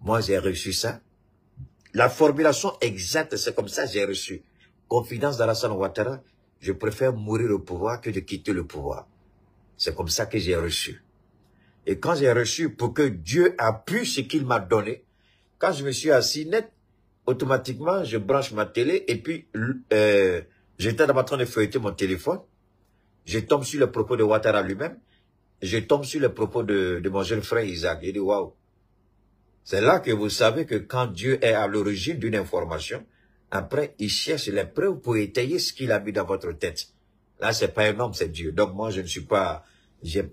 Moi, j'ai reçu ça. La formulation exacte, c'est comme ça que j'ai reçu. Confidence d'Alassane Ouattara, je préfère mourir au pouvoir que de quitter le pouvoir. C'est comme ça que j'ai reçu. Et quand j'ai reçu, pour que Dieu appuie ce qu'il m'a donné, quand je me suis assis net, automatiquement, je branche ma télé et puis j'étais en train de feuilleter mon téléphone. Je tombe sur le propos de Ouattara lui-même. Je tombe sur le propos de mon jeune frère Isaac. Je dis, waouh. C'est là que vous savez que quand Dieu est à l'origine d'une information, après, il cherche les preuves pour étayer ce qu'il a mis dans votre tête. Là, c'est pas un homme, c'est Dieu. Donc, moi, je ne suis pas,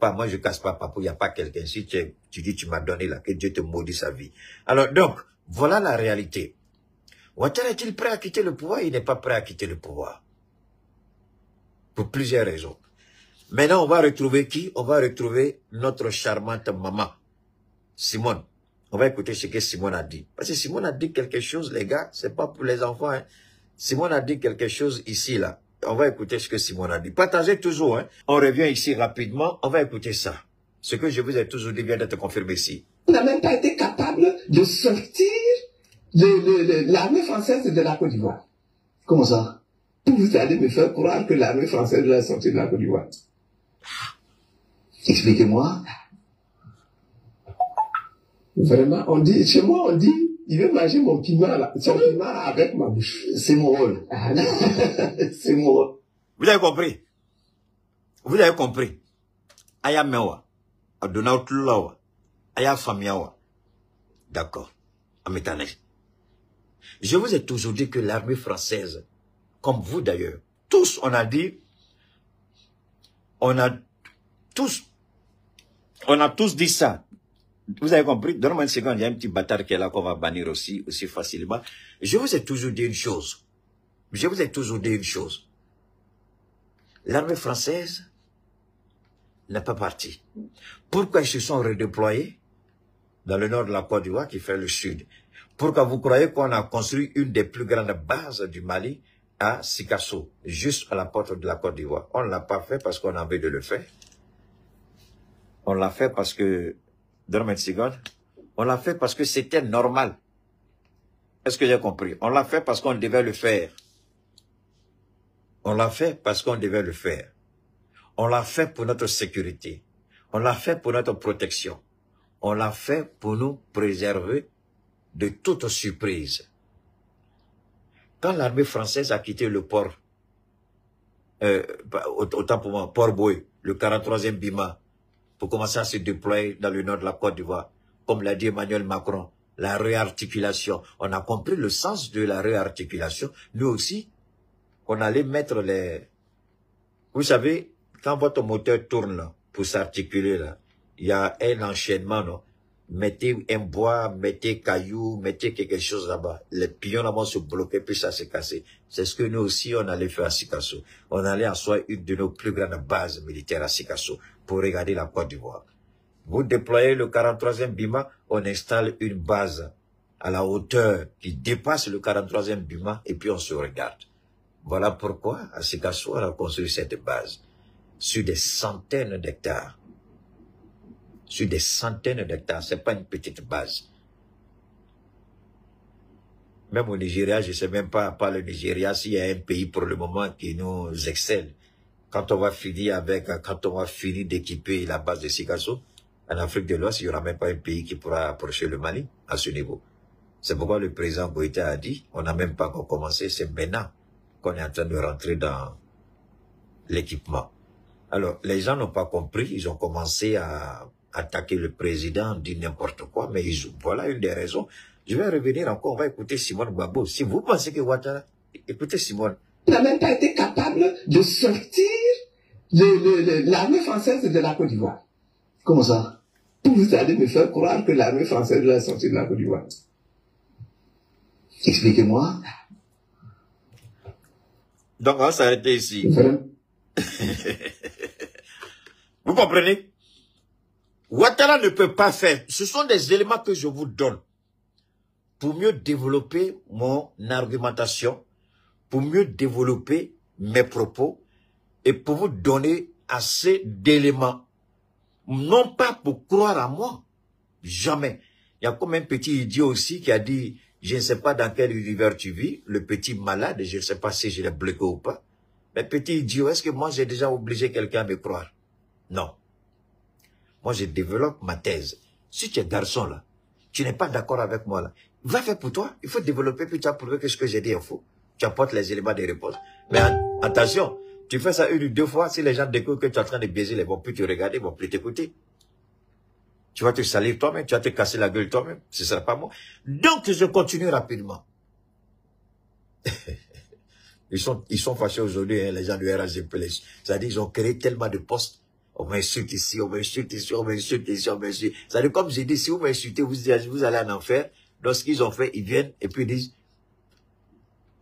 moi, je casse pas papou, il n'y a pas quelqu'un. Si tu dis, tu m'as donné là, que Dieu te maudit sa vie. Alors, donc, voilà la réalité. Ouattara est-il prêt à quitter le pouvoir? Il n'est pas prêt à quitter le pouvoir. Pour plusieurs raisons. Maintenant, on va retrouver qui? On va retrouver notre charmante maman, Simone. On va écouter ce que Simone a dit. Parce que Simone a dit quelque chose, les gars, c'est pas pour les enfants. Hein. Simone a dit quelque chose ici, là. On va écouter ce que Simone a dit. Partagez toujours. Hein. On revient ici rapidement. On va écouter ça. Ce que je vous ai toujours dit vient d'être confirmé ici. On n'a même pas été capable de sortir l'armée française de la Côte d'Ivoire. Comment ça? Vous allez me faire croire que l'armée française est sortie de la Côte d'Ivoire. Expliquez-moi. Vraiment, on dit, chez moi, on dit, il veut manger mon piment, là, son piment avec ma bouche. C'est mon rôle. Ah, c'est mon rôle. Vous avez compris? Vous avez compris? Aya mewa, adona utulawa, aya famiawa. D'accord. Ametane. Je vous ai toujours dit que l'armée française, comme vous d'ailleurs, tous, on a dit, on a tous dit ça. Vous avez compris? Donne-moi une seconde, il y a un petit bâtard qui est là qu'on va bannir aussi facilement. Je vous ai toujours dit une chose. Je vous ai toujours dit une chose. L'armée française n'est pas partie. Pourquoi ils se sont redéployés dans le nord de la Côte d'Ivoire qui fait le sud? Pourquoi vous croyez qu'on a construit une des plus grandes bases du Mali à Sikasso, juste à la porte de la Côte d'Ivoire? On ne l'a pas fait parce qu'on a envie de le faire. On l'a fait parce que... Donne-moi une seconde. On l'a fait parce que c'était normal. Est-ce que j'ai compris? On l'a fait parce qu'on devait le faire. On l'a fait parce qu'on devait le faire. On l'a fait pour notre sécurité. On l'a fait pour notre protection. On l'a fait pour nous préserver de toute surprise. Quand l'armée française a quitté le port, autant pour moi, Port-Boué, le 43e Bima, pour commencer à se déployer dans le nord de la Côte d'Ivoire. Comme l'a dit Emmanuel Macron, la réarticulation. On a compris le sens de la réarticulation. Nous aussi, on allait mettre les... Vous savez, quand votre moteur tourne là, pour s'articuler là, il y a un enchaînement, non? Mettez un bois, mettez cailloux, mettez quelque chose là-bas. Les pions là-bas se bloquaient, puis ça s'est cassé. C'est ce que nous aussi, on allait faire à Sikasso. On allait asseoir une de nos plus grandes bases militaires à Sikasso pour regarder la Côte d'Ivoire. Vous déployez le 43e Bima, on installe une base à la hauteur qui dépasse le 43e Bima et puis on se regarde. Voilà pourquoi à Sikasso, on a construit cette base sur des centaines d'hectares. Sur des centaines d'hectares, c'est pas une petite base. Même au Nigeria, je sais même pas, par le Nigeria, s'il y a un pays pour le moment qui nous excelle. Quand on va finir d'équiper la base de Sikasso, en Afrique de l'Ouest, il n'y aura même pas un pays qui pourra approcher le Mali à ce niveau. C'est pourquoi le président Goïta a dit, on n'a même pas encore commencé, c'est maintenant qu'on est en train de rentrer dans l'équipement. Alors, les gens n'ont pas compris, ils ont commencé à attaquer le président, dire n'importe quoi, mais voilà une des raisons. Je vais revenir encore, on va écouter Simone Gbagbo. Si vous pensez que Ouattara, écoutez Simone. On n'a même pas été capable de sortir l'armée française de la Côte d'Ivoire. Comment ça? Vous allez me faire croire que l'armée française est sortie de la Côte d'Ivoire. Expliquez-moi. Donc, on va s'arrêter ici. Vous comprenez? Ouattara ne peut pas faire. Ce sont des éléments que je vous donne pour mieux développer mon argumentation, pour mieux développer mes propos et pour vous donner assez d'éléments. Non pas pour croire à moi, jamais. Il y a comme un petit idiot aussi qui a dit, je ne sais pas dans quel univers tu vis, le petit malade, je ne sais pas si je l'ai bloqué ou pas. Mais petit idiot, est-ce que moi j'ai déjà obligé quelqu'un à me croire? Non. Moi je développe ma thèse. Si tu es garçon là, tu n'es pas d'accord avec moi là, va faire pour toi. Il faut développer, puis tu as prouvé que ce que j'ai dit est faux. Tu apportes les éléments de réponse. Mais attention, tu fais ça une ou deux fois, si les gens découvrent que tu es en train de biaiser, ils vont plus te regarder, ils vont plus t'écouter. Tu vas te salir toi-même, tu vas te casser la gueule toi-même. Ce ne sera pas moi. Donc, je continue rapidement. Ils sont fâchés aujourd'hui, hein, les gens du RHDP. C'est-à-dire, ils ont créé tellement de postes. On m'insulte ici, on m'insulte ici, on m'insulte ici, on m'insulte. C'est-à-dire, comme j'ai dit, si vous m'insultez, vous allez en enfer. Donc, ce qu'ils ont fait, ils viennent et puis ils disent,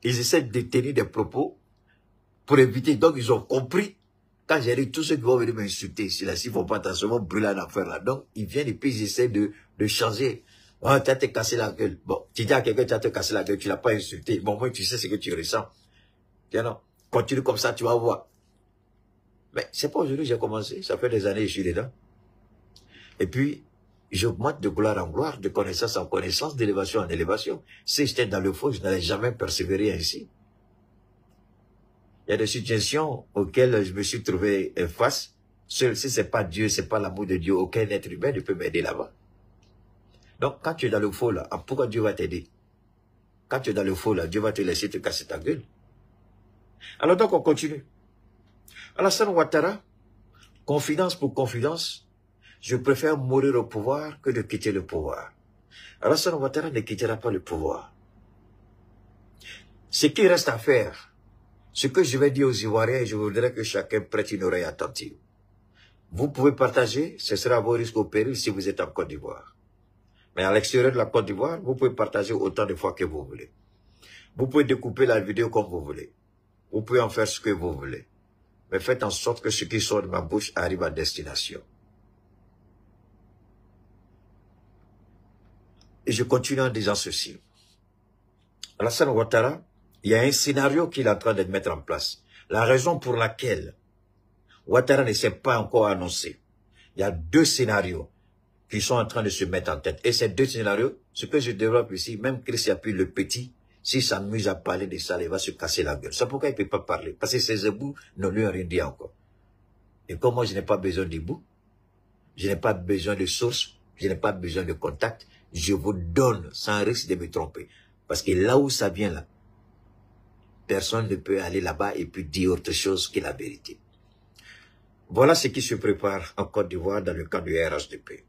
ils essaient de tenir des propos pour éviter. Donc, ils ont compris. Quand j'ai dit, tous ceux qui vont venir m'insulter ici, là, s'ils ne font pas attention, ils vont brûler en enfer, là. Donc, ils viennent et puis ils essaient de changer. Oh, tu as te cassé la gueule. Bon, tu dis à quelqu'un, tu as te cassé la gueule, tu ne l'as pas insulté. Bon, moi, tu sais ce que tu ressens. Tiens, non. Continue comme ça, tu vas voir. Mais c'est pas aujourd'hui que j'ai commencé. Ça fait des années que je suis dedans. Et puis, j'augmente de gloire en gloire, de connaissance en connaissance, d'élévation en élévation. Si j'étais dans le faux, je n'allais jamais persévérer ainsi. Il y a des situations auxquelles je me suis trouvé face. Seul, si c'est pas Dieu, c'est pas l'amour de Dieu, aucun être humain ne peut m'aider là-bas. Donc, quand tu es dans le faux là, pourquoi Dieu va t'aider? Quand tu es dans le faux là, Dieu va te laisser te casser ta gueule. Alors donc, on continue. Alassane Ouattara, confidence pour confidence, je préfère mourir au pouvoir que de quitter le pouvoir. Alassane Ouattara ne quittera pas le pouvoir. Ce qui reste à faire, ce que je vais dire aux Ivoiriens, je voudrais que chacun prête une oreille attentive. Vous pouvez partager, ce sera à vos risques au péril si vous êtes en Côte d'Ivoire. Mais à l'extérieur de la Côte d'Ivoire, vous pouvez partager autant de fois que vous voulez. Vous pouvez découper la vidéo comme vous voulez. Vous pouvez en faire ce que vous voulez. Mais faites en sorte que ce qui sort de ma bouche arrive à destination. Et je continue en disant ceci. Alassane Ouattara, il y a un scénario qu'il est en train de mettre en place. La raison pour laquelle Ouattara ne s'est pas encore annoncé. Il y a deux scénarios qui sont en train de se mettre en tête. Et ces deux scénarios, ce que je développe ici, même Chris Appuie le petit, s'il s'amuse à parler de ça, il va se casser la gueule. C'est pourquoi il ne peut pas parler. Parce que ses ébouts ne lui ont rien dit encore. Et comme moi, je n'ai pas besoin d'ébouts, je n'ai pas besoin de sources, je n'ai pas besoin de contact, je vous donne sans risque de me tromper. Parce que là où ça vient là, personne ne peut aller là-bas et puis dire autre chose que la vérité. Voilà ce qui se prépare en Côte d'Ivoire dans le camp du RHDP.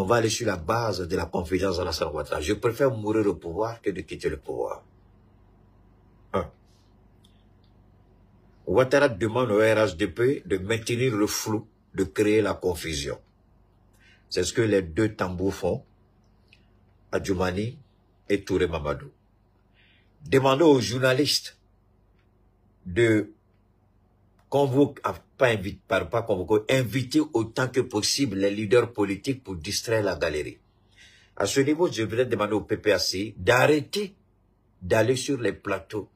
On va aller sur la base de la confidence d'Alassane Ouattara. Je préfère mourir au pouvoir que de quitter le pouvoir. 1. Ouattara demande au RHDP de maintenir le flou, de créer la confusion. C'est ce que les deux tambours font, Adjoumani et Touré Mamadou. Demandez aux journalistes de convoquer, pas convoquer, inviter autant que possible les leaders politiques pour distraire la galerie. À ce niveau, je voudrais demander au PPAC d'arrêter d'aller sur les plateaux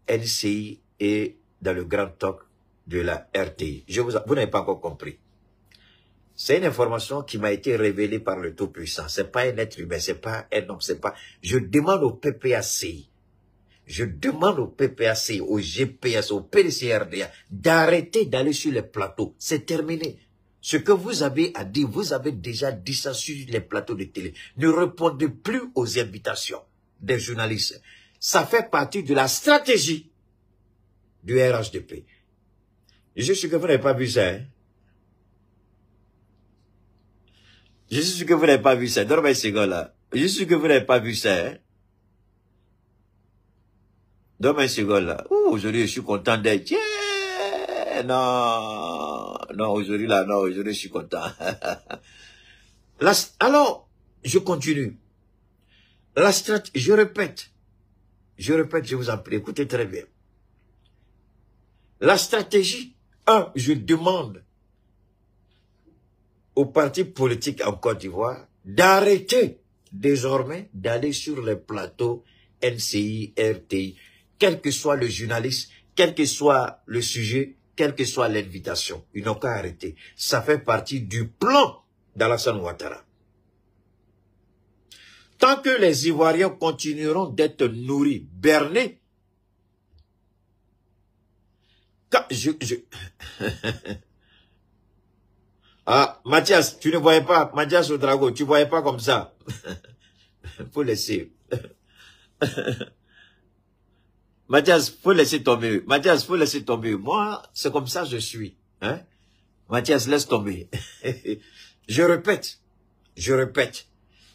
LCI et dans le grand talk de la RTI. Vous n'avez pas encore compris. C'est une information qui m'a été révélée par le Tout-Puissant. C'est pas un être humain, c'est pas un homme, c'est pas... Je demande au PPAC, je demande au PPAC, au GPS, au PDCRDA d'arrêter d'aller sur les plateaux. C'est terminé. Ce que vous avez à dire, vous avez déjà dit ça sur les plateaux de télé. Ne répondez plus aux invitations des journalistes. Ça fait partie de la stratégie du RHDP. Je suis sûr que vous n'avez pas vu ça, hein? Je suis sûr que vous n'avez pas vu ça. Dormez ces gars-là. Je suis sûr que vous n'avez pas vu ça, hein? Dormez ces gars-là. Aujourd'hui, je suis content d'être. Yeah! Non. Non, aujourd'hui, là, non, aujourd'hui, je suis content. Là, alors, je continue. La stratégie, je répète, je vous en prie, écoutez très bien. La stratégie, je demande aux partis politiques en Côte d'Ivoire d'arrêter désormais d'aller sur les plateaux NCI, RTI, quel que soit le journaliste, quel que soit le sujet, quelle que soit l'invitation. Ils n'ont qu'à arrêter. Ça fait partie du plan d'Alassane Ouattara. Tant que les Ivoiriens continueront d'être nourris, bernés, quand Ah, Mathias, tu ne voyais pas, Mathias Ouedraogo, tu ne voyais pas comme ça. Faut laisser. Mathias, faut laisser tomber. Mathias, faut laisser tomber. Moi, c'est comme ça que je suis. Hein? Mathias, laisse tomber. Je répète,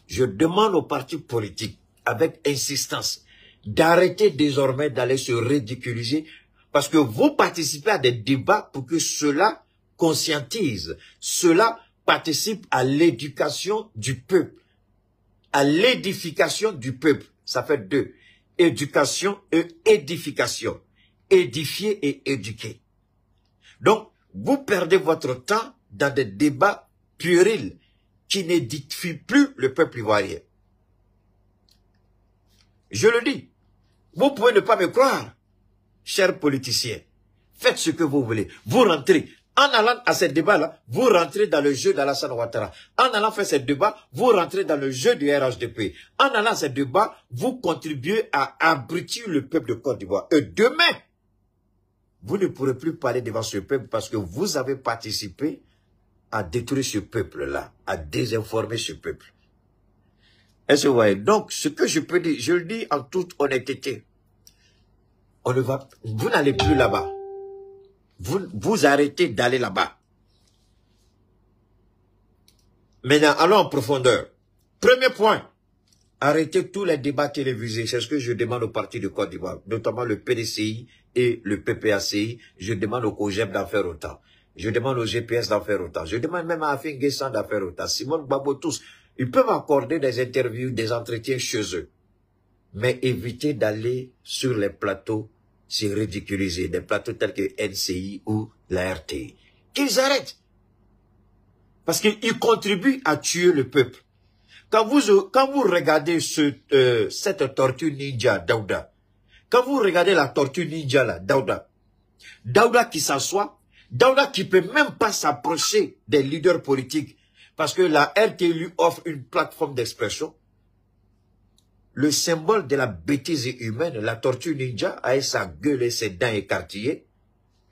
je demande aux partis politiques, avec insistance, d'arrêter désormais d'aller se ridiculiser, parce que vous participez à des débats pour que cela conscientise, cela participe à l'éducation du peuple, à l'édification du peuple. Ça fait deux. Éducation et édification. Édifier et éduquer. Donc, vous perdez votre temps dans des débats puérils qui n'édifient plus le peuple ivoirien. Je le dis. Vous pouvez ne pas me croire, chers politiciens. Faites ce que vous voulez. Vous rentrez. En allant à ce débat-là, vous rentrez dans le jeu d'Alassane Ouattara. En allant faire ce débat, vous rentrez dans le jeu du RHDP. En allant à ce débat, vous contribuez à abrutir le peuple de Côte d'Ivoire. Et demain, vous ne pourrez plus parler devant ce peuple parce que vous avez participé à détruire ce peuple-là, à désinformer ce peuple. Est-ce que vous voyez? Donc, ce que je peux dire, je le dis en toute honnêteté, vous n'allez plus là-bas. Vous arrêtez d'aller là-bas. Maintenant, allons en profondeur. Premier point, arrêtez tous les débats télévisés. C'est ce que je demande au parti de Côte d'Ivoire, notamment le PDCI et le PPACI. Je demande au COGEP d'en faire autant. Je demande au GPS d'en faire autant. Je demande même à Afin Guessan d'en faire autant. Simone Gbagbo, tous. Ils peuvent accorder des interviews, des entretiens chez eux. Mais évitez d'aller sur les plateaux c'est ridiculiser, des plateaux tels que NCI ou la RTI. Qu'ils arrêtent. Parce qu'ils contribuent à tuer le peuple. Quand vous regardez cette tortue ninja Daouda, quand vous regardez la tortue ninja là, Daouda qui s'assoit, Daouda qui peut même pas s'approcher des leaders politiques parce que la RTI lui offre une plateforme d'expression. Le symbole de la bêtise humaine, la tortue ninja, avec sa gueule et ses dents écartillées,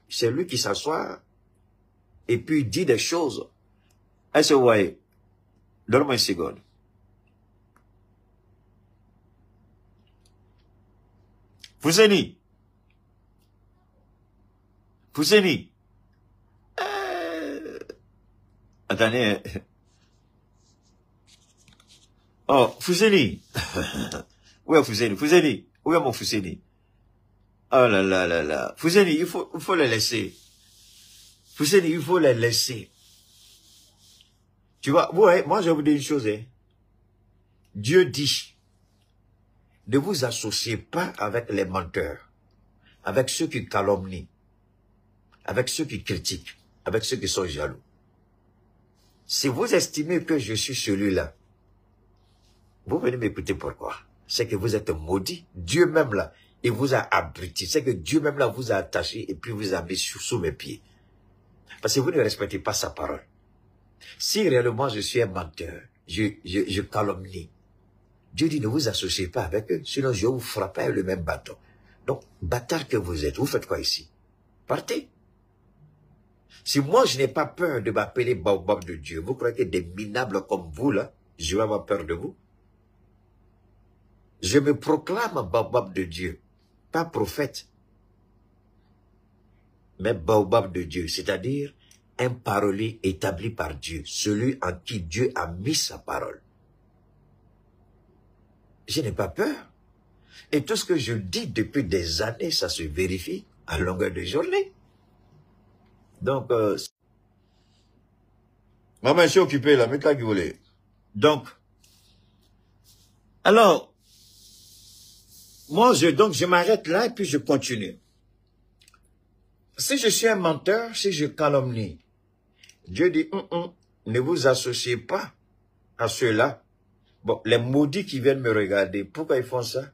c'est lui qui s'assoit et puis dit des choses. Est-ce que vous voyez? Donne-moi une seconde. Fousseni. Attendez. Oh, Fousseni. Où est Fousseni? Où est mon Fousseni? Oh là là là là. Fousseni, il faut les laisser. Fousseni, il faut les laisser. Tu vois, ouais, moi je vais vous dire une chose. Hein. Dieu dit, ne vous associez pas avec les menteurs, avec ceux qui calomnient, avec ceux qui critiquent, avec ceux qui sont jaloux. Si vous estimez que je suis celui-là, vous venez m'écouter pourquoi? C'est que vous êtes maudit. Dieu même là, il vous a abruti. C'est que Dieu même là vous a attaché et puis vous a mis sous mes pieds. Parce que vous ne respectez pas sa parole. Si réellement je suis un menteur, je calomnie, Dieu dit ne vous associez pas avec eux, sinon je vais vous frapper avec le même bâton. Donc, bâtard que vous êtes, vous faites quoi ici? Partez. Si moi je n'ai pas peur de m'appeler Baobab de Dieu, vous croyez que des minables comme vous là, je vais avoir peur de vous? Je me proclame Baobab de Dieu, pas prophète, mais Baobab de Dieu, c'est-à-dire un parolier établi par Dieu, celui en qui Dieu a mis sa parole. Je n'ai pas peur. Et tout ce que je dis depuis des années, ça se vérifie à longueur de journée. Donc, maman, je suis occupé là, mais toi qui voulais. Donc, alors, moi, je m'arrête là et puis je continue. Si je suis un menteur, si je calomnie, Dieu dit, ne vous associez pas à ceux-là. Bon, les maudits qui viennent me regarder, pourquoi ils font ça?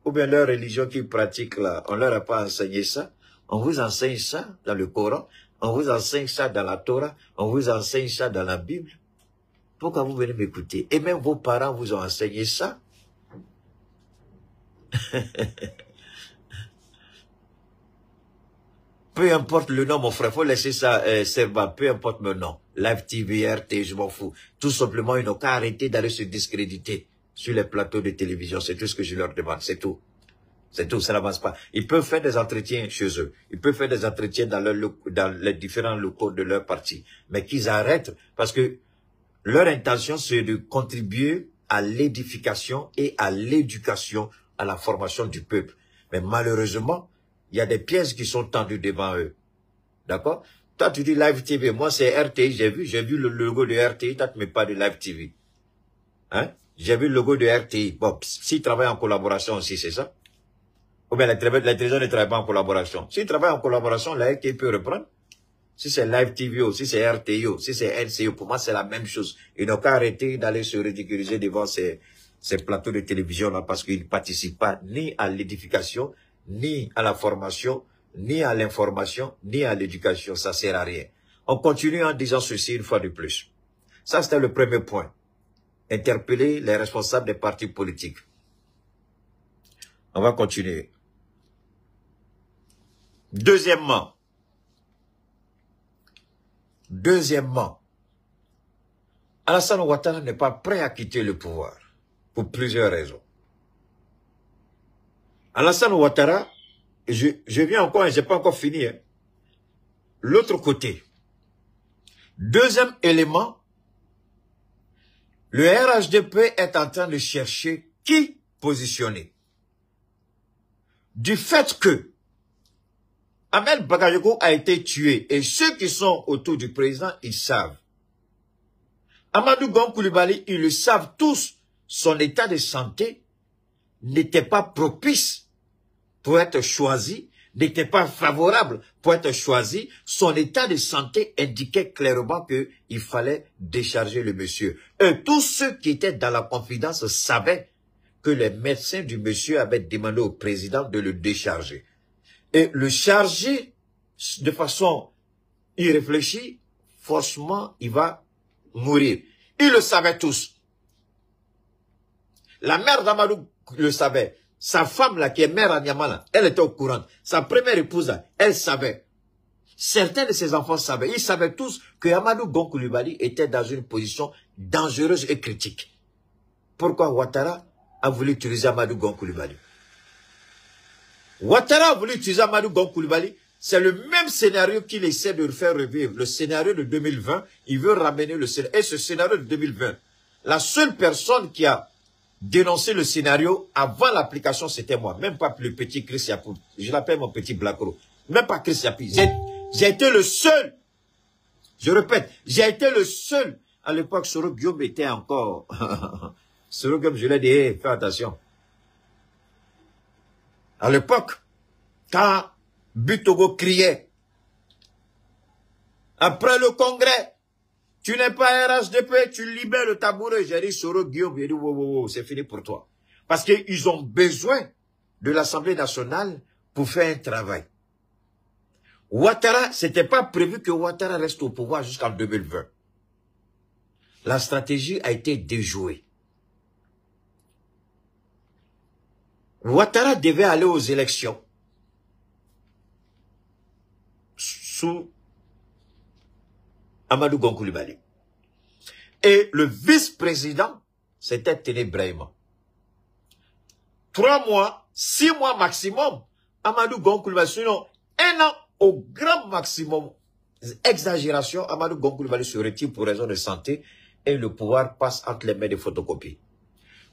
Ou bien leur religion qu'ils pratiquent là, on leur a pas enseigné ça. On vous enseigne ça dans le Coran, on vous enseigne ça dans la Torah, on vous enseigne ça dans la Bible. Pourquoi vous venez m'écouter? Et même vos parents vous ont enseigné ça. Peu importe le nom, mon frère, faut laisser ça, Serba, peu importe le nom. Live TV, RT, je m'en fous. Tout simplement, ils n'ont qu'à arrêter d'aller se discréditer sur les plateaux de télévision. C'est tout ce que je leur demande, c'est tout. C'est tout, ça n'avance pas. Ils peuvent faire des entretiens chez eux. Ils peuvent faire des entretiens dans les différents locaux de leur parti. Mais qu'ils arrêtent, parce que leur intention, c'est de contribuer à l'édification et à l'éducation, à la formation du peuple. Mais malheureusement, il y a des pièges qui sont tendus devant eux. D'accord? Toi, tu dis Live TV. Moi, c'est RTI. J'ai vu le logo de RTI. Toi, tu ne mets pas de Live TV. Hein? J'ai vu le logo de RTI. Bon, s'ils travaillent en collaboration aussi, c'est ça? Ou bien la télévision ne travaille pas en collaboration. S'ils travaillent en collaboration, la RTI peut reprendre. Si c'est Live TV, si c'est RTI, si c'est NCO, pour moi, c'est la même chose. Ils n'ont qu'à arrêter d'aller se ridiculiser devant ces plateaux de télévision-là parce qu'ils ne participent pas ni à l'édification, ni à la formation, ni à l'information, ni à l'éducation. Ça sert à rien. On continue en disant ceci une fois de plus. Ça, c'était le premier point. Interpeller les responsables des partis politiques. On va continuer. Deuxièmement, Alassane Ouattara n'est pas prêt à quitter le pouvoir pour plusieurs raisons. Alassane Ouattara, je viens encore et je n'ai pas encore fini. Hein. L'autre côté. Deuxième élément, le RHDP est en train de chercher qui positionner. Du fait que Ahmed Bakayoko a été tué et ceux qui sont autour du président, ils savent. Amadou Gon Coulibaly, ils le savent tous, son état de santé n'était pas propice pour être choisi, n'était pas favorable pour être choisi. Son état de santé indiquait clairement qu'il fallait décharger le monsieur. Et tous ceux qui étaient dans la confidence savaient que les médecins du monsieur avaient demandé au président de le décharger. Et le charger de façon irréfléchie, forcément, il va mourir. Ils le savaient tous. La mère d'Amadou le savait. Sa femme, là, qui est mère à Niamala, elle était au courant. Sa première épouse, là, elle savait. Certains de ses enfants savaient. Ils savaient tous que Amadou Gon Coulibaly était dans une position dangereuse et critique. Pourquoi Ouattara a voulu utiliser Amadou Gon Coulibaly? Ouattara a voulu utiliser Amadou Gon Coulibaly. C'est le même scénario qu'il essaie de faire revivre. Le scénario de 2020, il veut ramener le scénario. Et ce scénario de 2020, la seule personne qui a dénoncé le scénario avant l'application, c'était moi. Même pas le petit Chris Yapou. Je l'appelle mon petit Blacro. Même pas Chris Yapi. J'ai été le seul. Je répète, j'ai été le seul. À l'époque, Soro Guillaume était encore... Soro Guillaume, je l'ai dit, hey, fais attention. À l'époque, quand Butogo criait, après le congrès, tu n'es pas RHDP, tu libères le tabouret. J'ai dit, Soro Guillaume, j'ai dit, wow, c'est fini pour toi. Parce qu'ils ont besoin de l'Assemblée nationale pour faire un travail. Ouattara, c'était pas prévu que Ouattara reste au pouvoir jusqu'en 2020. La stratégie a été déjouée. Ouattara devait aller aux élections sous Amadou Gon Coulibaly. Et le vice-président, c'était Téné Brahima. 3 mois, 6 mois maximum, Amadou Gon Coulibaly. Sinon, 1 an au grand maximum. Exagération, Amadou Gon Coulibaly se retire pour raison de santé et le pouvoir passe entre les mains des photocopies.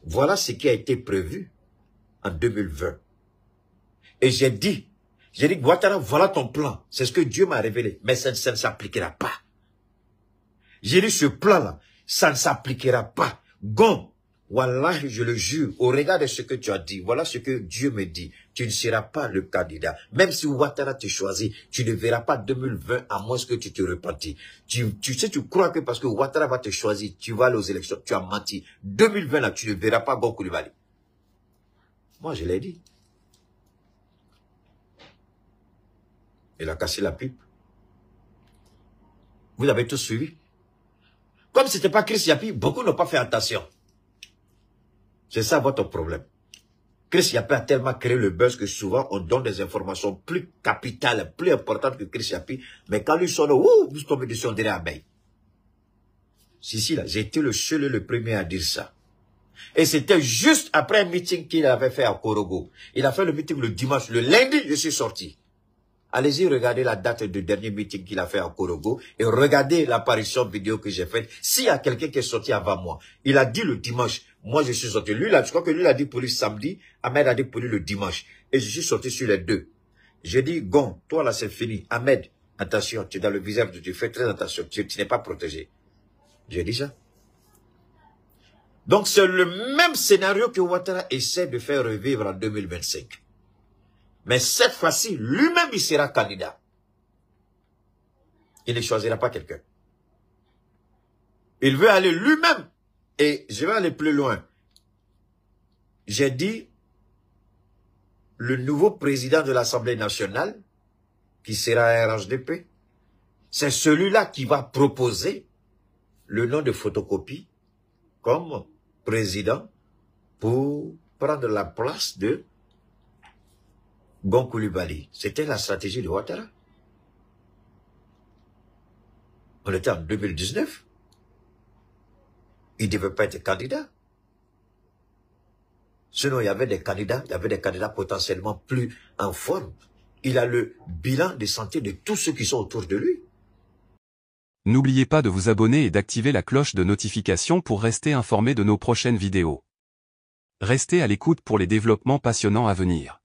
Voilà ce qui a été prévu en 2020. Et j'ai dit, Ouattara, voilà ton plan. C'est ce que Dieu m'a révélé. Mais ça ne s'appliquera pas. J'ai dit, ce plan-là, ça ne s'appliquera pas. Gon, voilà, je le jure, au regard de ce que tu as dit, voilà ce que Dieu me dit. Tu ne seras pas le candidat. Même si Ouattara te choisit, tu ne verras pas 2020 à moins que tu te repentis. Tu sais, tu crois que parce que Ouattara va te choisir, tu vas aller aux élections, tu as menti. 2020, là, tu ne verras pas Gon Coulibaly. Moi, je l'ai dit. Il a cassé la pipe. Vous avez tous suivi. Comme ce n'était pas Chris Yapi, beaucoup n'ont pas fait attention. C'est ça votre problème. Chris Yapi a tellement créé le buzz que souvent on donne des informations plus capitales, plus importantes que Chris Yapi. Mais quand lui sonne, ouh, vous tombez dessus, on dirait abeille. Si, là, j'ai été le seul et le premier à dire ça. Et c'était juste après un meeting qu'il avait fait à Korogo. Il a fait le meeting le dimanche. Le lundi, je suis sorti. Allez-y, regardez la date du dernier meeting qu'il a fait à Korogo et regardez l'apparition vidéo que j'ai faite. S'il y a quelqu'un qui est sorti avant moi, il a dit le dimanche, moi je suis sorti. Lui, là, je crois que lui il a dit pour lui samedi, Ahmed a dit pour lui le dimanche. Et je suis sorti sur les deux. J'ai dit, Gon, toi là c'est fini. Ahmed, attention, tu es dans le visage de Dieu, fais très attention, tu n'es pas protégé. J'ai dit ça. Donc c'est le même scénario que Ouattara essaie de faire revivre en 2025. Mais cette fois-ci, lui-même, il sera candidat. Il ne choisira pas quelqu'un. Il veut aller lui-même. Et je vais aller plus loin. J'ai dit, le nouveau président de l'Assemblée nationale, qui sera RHDP, c'est celui-là qui va proposer le nom de photocopie comme président pour prendre la place de Gon Coulibaly. C'était la stratégie de Ouattara. On était en 2019. Il ne devait pas être candidat. Sinon, il y avait des candidats potentiellement plus en forme. Il a le bilan de santé de tous ceux qui sont autour de lui. N'oubliez pas de vous abonner et d'activer la cloche de notification pour rester informé de nos prochaines vidéos. Restez à l'écoute pour les développements passionnants à venir.